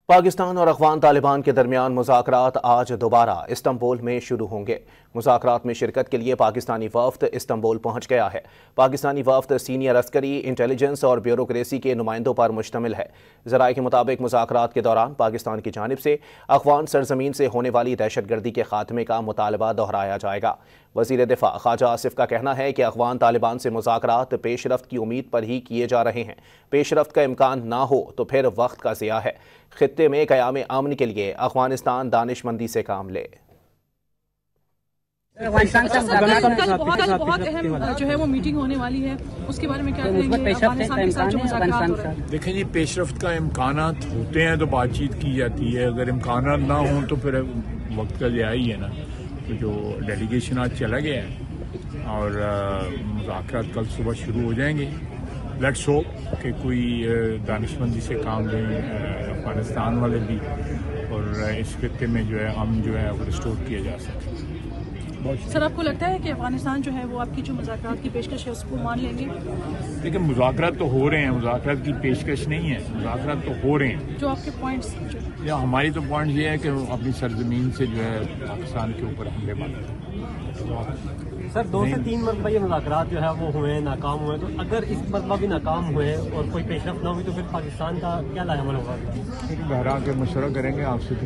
پاکستان اور افغان طالبان کے درمیان مذاکرات آج دوبارہ استنبول میں شروع ہوں گے۔ مذاکرات میں شرکت کے لیے پاکستانی وفد استنبول پہنچ گیا ہے۔ پاکستانی وفد سینئر عسکری، انٹیلیجنس اور بیوروکریسی کے نمائندوں پر مشتمل ہے۔ ذرائع کے مطابق مذاکرات کے دوران پاکستان کی جانب سے افغان سرزمین سے ہونے والی دہشت گردی کے خاتمے کا مطالبہ دہرایا جائے گا۔ وزیر دفاع خواجہ آصف کا کہنا ہے کہ افغان طالبان سے مذاکرات پیش رفت کی امید پر ہی کیے جا رہے ہیں۔ پیش رفت کا امکان نہ ہو تو پھر وقت کا ضیاع ہے۔ خطے میں قیام امن کے لیے افغانستان دانش مندی سے کام لے۔ بہت اہم جو ہے وہ میٹنگ ہونے والی ہے، اس کے بارے میں کیا کہیں گے؟ افغانستان کے ساتھ جو مذاکرات، دیکھیں جی، پیش رفت کا امکانات ہوتے ہیں تو بات چیت کی جاتی ہے، اگر امکانات نہ ہوں تو پھر وقت کا ضیاع ہی ہے نا۔ تو جو ڈیلیگیشن آج چلا گیا ہے اور مذاکرات کل صبح شروع ہو جائیں گے۔ لیٹس ہوپ کہ کوئی دانش مندی سے کام لیں افغانستان والے بھی، اور اس خطے میں جو ہے امن جو ہے وہ ریسٹور کیا جا سکے۔ سر، آپ کو لگتا ہے کہ افغانستان جو ہے وہ آپ کی جو مذاکرات کی پیشکش ہے اس کو مان لیں گے؟ لیکن مذاکرات تو ہو رہے ہیں، مذاکرات کی پیشکش نہیں ہے، مذاکرات تو ہو رہے ہیں۔ جو آپ کے پوائنٹس یا ہماری تو پوائنٹ یہ ہے کہ اپنی سرزمین سے جو ہے پاکستان کے اوپر حملے بند کریں۔ سر، 2 سے 3 مرتبہ یہ مذاکرات جو ہے وہ ہوئے ہیں، ناکام ہوئے، تو اگر اس مرتبہ بھی ناکام ہوئے اور کوئی پیش رفت نہ ہوئی تو پھر پاکستان کا کیا لاحمل ہوگا؟ بہرحال کے مشورہ کریں گے آپ سے تو